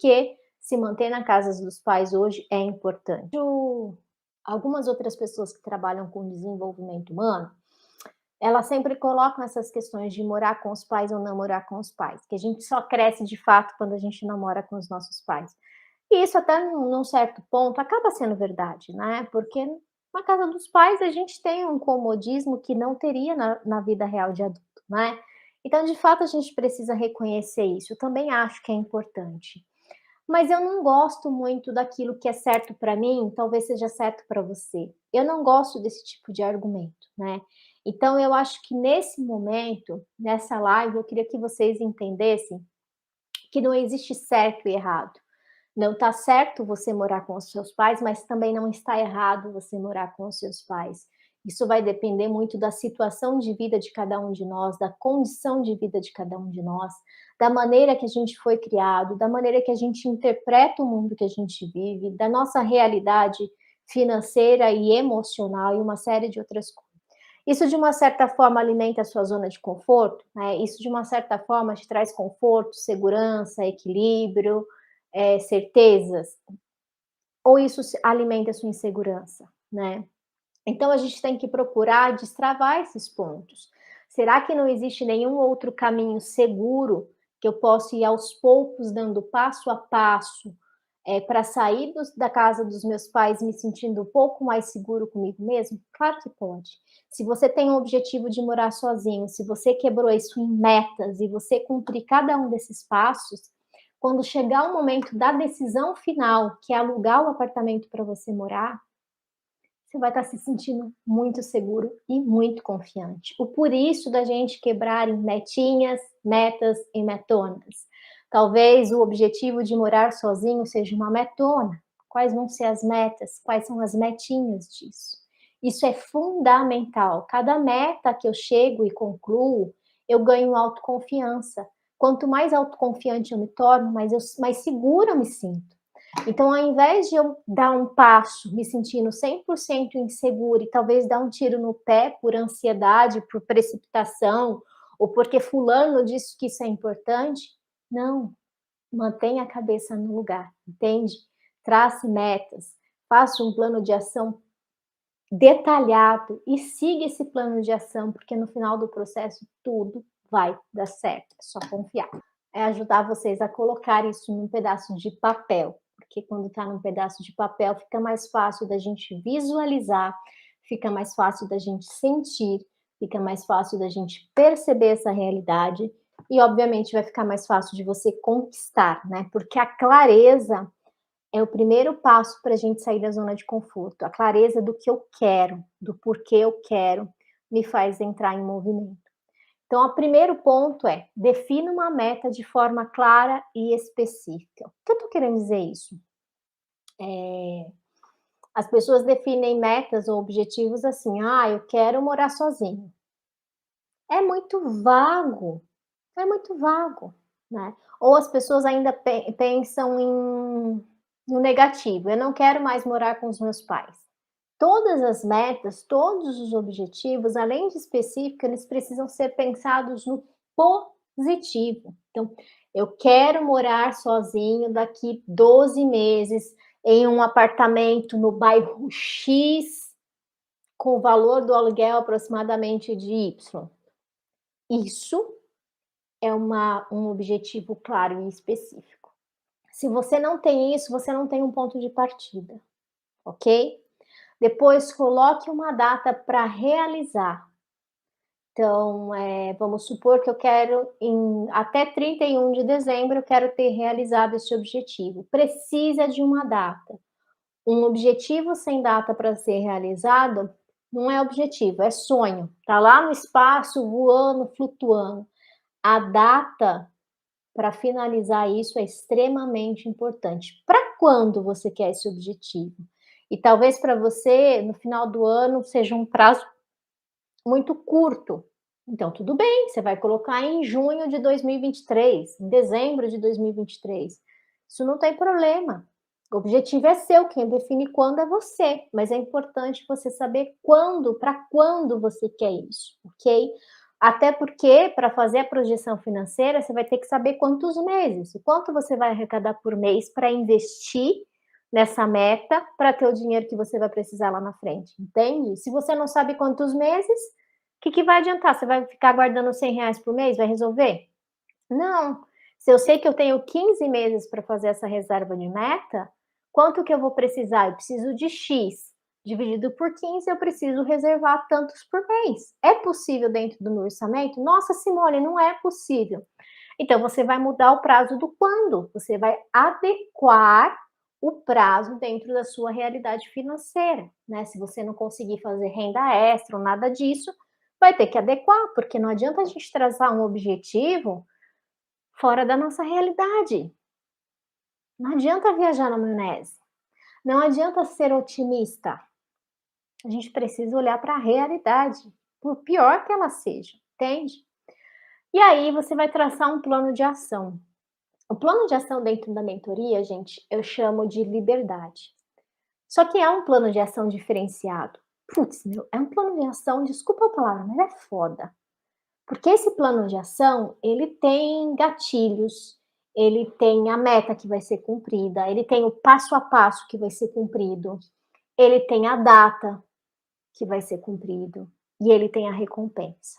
que se manter na casa dos pais hoje é importante. Algumas outras pessoas que trabalham com desenvolvimento humano, elas sempre colocam essas questões de morar com os pais ou não morar com os pais, que a gente só cresce de fato quando a gente não mora com os nossos pais. E isso até num certo ponto acaba sendo verdade, né, porque na casa dos pais a gente tem um comodismo que não teria na vida real de adulto, né. Então de fato a gente precisa reconhecer isso, eu também acho que é importante. Mas eu não gosto muito daquilo que é certo para mim, talvez seja certo para você. Eu não gosto desse tipo de argumento, né. Então eu acho que nesse momento, nessa live, eu queria que vocês entendessem que não existe certo e errado. Não está certo você morar com os seus pais, mas também não está errado você morar com os seus pais. Isso vai depender muito da situação de vida de cada um de nós, da condição de vida de cada um de nós, da maneira que a gente foi criado, da maneira que a gente interpreta o mundo que a gente vive, da nossa realidade financeira e emocional e uma série de outras coisas. Isso de uma certa forma alimenta a sua zona de conforto, né? Isso de uma certa forma te traz conforto, segurança, equilíbrio, certezas, ou isso alimenta a sua insegurança, né? Então a gente tem que procurar destravar esses pontos. Será que não existe nenhum outro caminho seguro que eu possa ir aos poucos dando passo a passo para sair da casa dos meus pais me sentindo um pouco mais seguro comigo mesmo? Claro que pode. Se você tem o objetivo de morar sozinho, se você quebrou isso em metas e você cumprir cada um desses passos, quando chegar o momento da decisão final, que é alugar o apartamento para você morar, você vai estar se sentindo muito seguro e muito confiante. O por isso da gente quebrar em metinhas, metas e metonas. Talvez o objetivo de morar sozinho seja uma metona. Quais vão ser as metas? Quais são as metinhas disso? Isso é fundamental. Cada meta que eu chego e concluo, eu ganho autoconfiança. Quanto mais autoconfiante eu me torno, mais segura eu me sinto. Então, ao invés de eu dar um passo me sentindo 100% insegura e talvez dar um tiro no pé por ansiedade, por precipitação, ou porque fulano disse que isso é importante, não, mantenha a cabeça no lugar, entende? Trace metas, faça um plano de ação detalhado e siga esse plano de ação, porque no final do processo tudo vai dar certo, é só confiar. É ajudar vocês a colocar isso num pedaço de papel, porque quando está num pedaço de papel fica mais fácil da gente visualizar, fica mais fácil da gente sentir, fica mais fácil da gente perceber essa realidade e, obviamente, vai ficar mais fácil de você conquistar, né? Porque a clareza é o primeiro passo para a gente sair da zona de conforto. A clareza do que eu quero, do porquê eu quero, me faz entrar em movimento. Então, o primeiro ponto é, defina uma meta de forma clara e específica. O que eu estou querendo dizer isso? As pessoas definem metas ou objetivos assim, eu quero morar sozinho. É muito vago, é muito vago, né? Ou as pessoas ainda pensam no negativo, eu não quero mais morar com os meus pais. Todas as metas, todos os objetivos, além de específico, eles precisam ser pensados no positivo. Então, eu quero morar sozinho daqui 12 meses em um apartamento no bairro X, com o valor do aluguel aproximadamente de Y. Isso é um objetivo claro e específico. Se você não tem isso, você não tem um ponto de partida, ok? Depois coloque uma data para realizar. Então, vamos supor que eu quero até 31 de dezembro eu quero ter realizado esse objetivo. Precisa de uma data. Um objetivo sem data para ser realizado não é objetivo, é sonho. Está lá no espaço, voando, flutuando. A data para finalizar isso é extremamente importante. Para quando você quer esse objetivo? E talvez para você, no final do ano, seja um prazo muito curto. Então, tudo bem, você vai colocar em junho de 2023, em dezembro de 2023. Isso não tem problema. O objetivo é seu, quem define quando é você, mas é importante você saber quando, para quando você quer isso, ok? Até porque, para fazer a projeção financeira, você vai ter que saber quantos meses, o quanto você vai arrecadar por mês para investir nessa meta, para ter o dinheiro que você vai precisar lá na frente, entende? Se você não sabe quantos meses, o que que vai adiantar? Você vai ficar guardando R$ 100 por mês, vai resolver? Não. Se eu sei que eu tenho 15 meses para fazer essa reserva de meta, quanto que eu vou precisar? Eu preciso de X, dividido por 15, eu preciso reservar tantos por mês. É possível dentro do meu orçamento? Nossa, Simone, não é possível. Então você vai mudar o prazo do quando, você vai adequar o prazo dentro da sua realidade financeira, né? Se você não conseguir fazer renda extra ou nada disso, vai ter que adequar, porque não adianta a gente traçar um objetivo fora da nossa realidade. Não adianta viajar na maionese, não adianta ser otimista. A gente precisa olhar para a realidade, por pior que ela seja, entende? E aí você vai traçar um plano de ação. O plano de ação dentro da mentoria, gente, eu chamo de liberdade. Só que é um plano de ação diferenciado. Putz, meu, é um plano de ação, desculpa a palavra, mas é foda. Porque esse plano de ação, ele tem gatilhos, ele tem a meta que vai ser cumprida, ele tem o passo a passo que vai ser cumprido, ele tem a data que vai ser cumprido e ele tem a recompensa.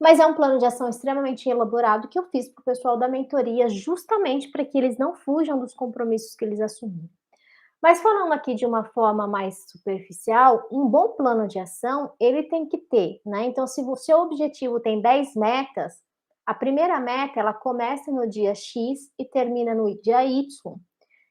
Mas é um plano de ação extremamente elaborado que eu fiz para o pessoal da mentoria, justamente para que eles não fujam dos compromissos que eles assumiram. Mas falando aqui de uma forma mais superficial, um bom plano de ação, ele tem que ter, né, então se o seu objetivo tem 10 metas, a primeira meta ela começa no dia X e termina no dia Y.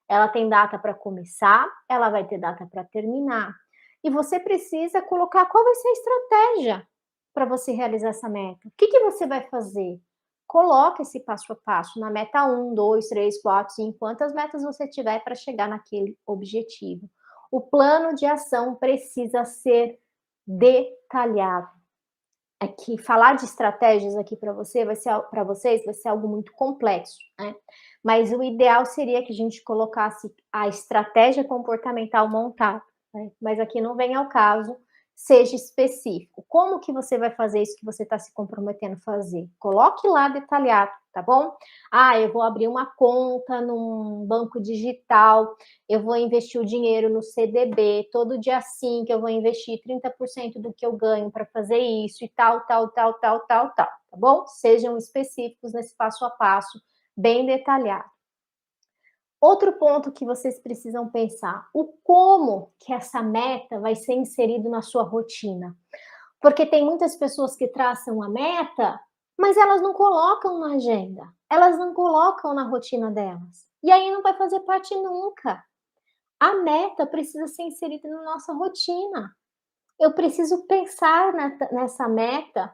Ela tem data para começar, ela vai ter data para terminar. E você precisa colocar qual vai ser a estratégia para você realizar essa meta. O que que você vai fazer? Coloque esse passo a passo na meta 1, 2, 3, 4, 5, quantas metas você tiver para chegar naquele objetivo. O plano de ação precisa ser detalhado. É que falar de estratégias aqui para você vai ser para vocês vai ser algo muito complexo, né? Mas o ideal seria que a gente colocasse a estratégia comportamental montada, né? Mas aqui não vem ao caso, seja específico. Como que você vai fazer isso que você está se comprometendo a fazer? Coloque lá detalhado, tá bom? Ah, eu vou abrir uma conta num banco digital, eu vou investir o dinheiro no CDB, todo dia 5 eu vou investir 30% do que eu ganho para fazer isso e tal, tal, tal, tal, tal, tal, tá bom? Sejam específicos nesse passo a passo, bem detalhado. Outro ponto que vocês precisam pensar, o como que essa meta vai ser inserido na sua rotina. Porque tem muitas pessoas que traçam a meta, mas elas não colocam na agenda, elas não colocam na rotina delas. E aí não vai fazer parte nunca. A meta precisa ser inserida na nossa rotina. Eu preciso pensar nessa meta,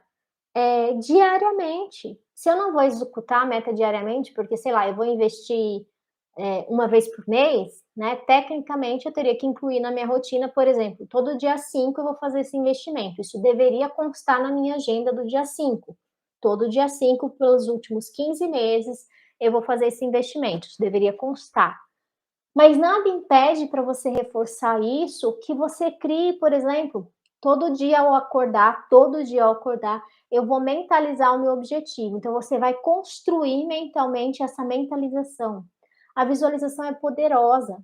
diariamente. Se eu não vou executar a meta diariamente, porque, sei lá, eu vou investir, uma vez por mês, né, tecnicamente eu teria que incluir na minha rotina, por exemplo, todo dia 5 eu vou fazer esse investimento. Isso deveria constar na minha agenda do dia 5. Todo dia 5, pelos últimos 15 meses, eu vou fazer esse investimento. Isso deveria constar. Mas nada impede para você reforçar isso, que você crie, por exemplo, todo dia ao acordar, eu vou mentalizar o meu objetivo. Então você vai construir mentalmente essa mentalização. A visualização é poderosa.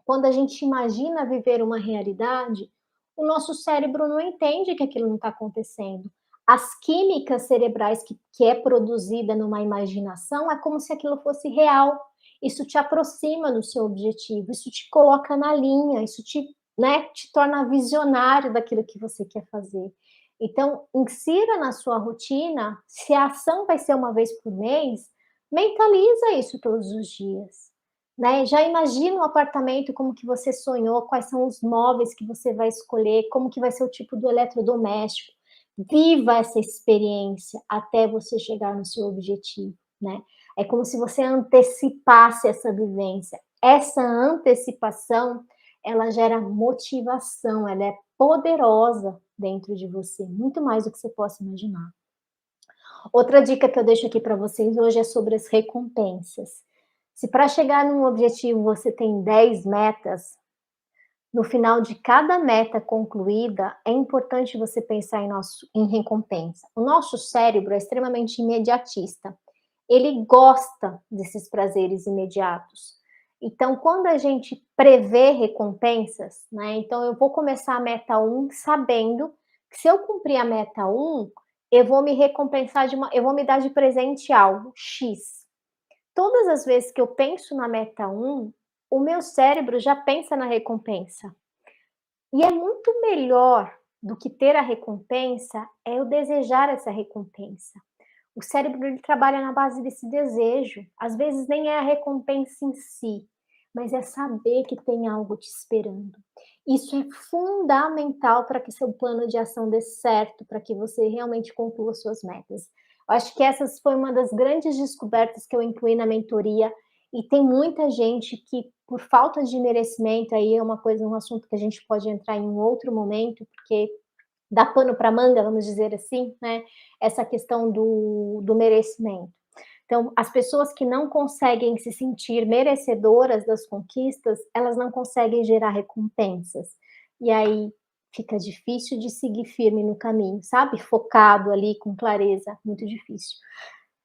Quando a gente imagina viver uma realidade, o nosso cérebro não entende que aquilo não está acontecendo. As químicas cerebrais que é produzida numa imaginação é como se aquilo fosse real. Isso te aproxima do seu objetivo, isso te coloca na linha, isso te, né, te torna visionário daquilo que você quer fazer. Então, insira na sua rotina, se a ação vai ser uma vez por mês, mentaliza isso todos os dias. Né, já imagina o apartamento como que você sonhou, quais são os móveis que você vai escolher, como que vai ser o tipo do eletrodoméstico. Viva essa experiência até você chegar no seu objetivo, né. É como se você antecipasse essa vivência. Essa antecipação, ela gera motivação, ela é poderosa dentro de você, muito mais do que você possa imaginar. Outra dica que eu deixo aqui para vocês hoje é sobre as recompensas. Se para chegar num objetivo você tem 10 metas, No final de cada meta concluída, é importante você pensar em recompensa. O nosso cérebro é extremamente imediatista. Ele gosta desses prazeres imediatos. Então, quando a gente prevê recompensas, né? Então, eu vou começar a meta um sabendo que se eu cumprir a meta um, eu vou me recompensar eu vou me dar de presente algo X. Todas as vezes que eu penso na meta um, o meu cérebro já pensa na recompensa. E é muito melhor do que ter a recompensa, é eu desejar essa recompensa. O cérebro ele trabalha na base desse desejo. Às vezes nem é a recompensa em si, mas é saber que tem algo te esperando. Isso é fundamental para que seu plano de ação dê certo, para que você realmente conclua suas metas. Eu acho que essa foi uma das grandes descobertas que eu incluí na mentoria e tem muita gente que, por falta de merecimento, aí é uma coisa, um assunto que a gente pode entrar em um outro momento, porque dá pano para manga, vamos dizer assim, né? Essa questão do merecimento. Então, as pessoas que não conseguem se sentir merecedoras das conquistas, elas não conseguem gerar recompensas. E aí fica difícil de seguir firme no caminho, sabe? Focado ali, com clareza, muito difícil.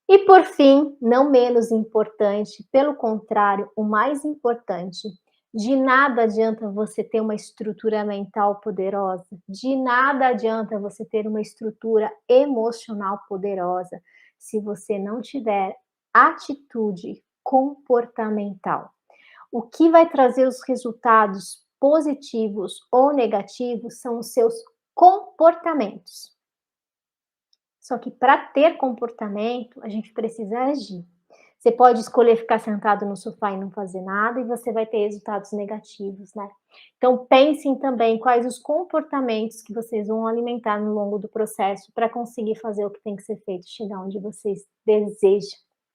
E por fim, não menos importante, pelo contrário, o mais importante, de nada adianta você ter uma estrutura mental poderosa, de nada adianta você ter uma estrutura emocional poderosa, se você não tiver atitude comportamental. O que vai trazer os resultados positivos ou negativos são os seus comportamentos. Só que para ter comportamento, a gente precisa agir. Você pode escolher ficar sentado no sofá e não fazer nada e você vai ter resultados negativos, né. Então pensem também quais os comportamentos que vocês vão alimentar no longo do processo para conseguir fazer o que tem que ser feito, chegar onde vocês desejam.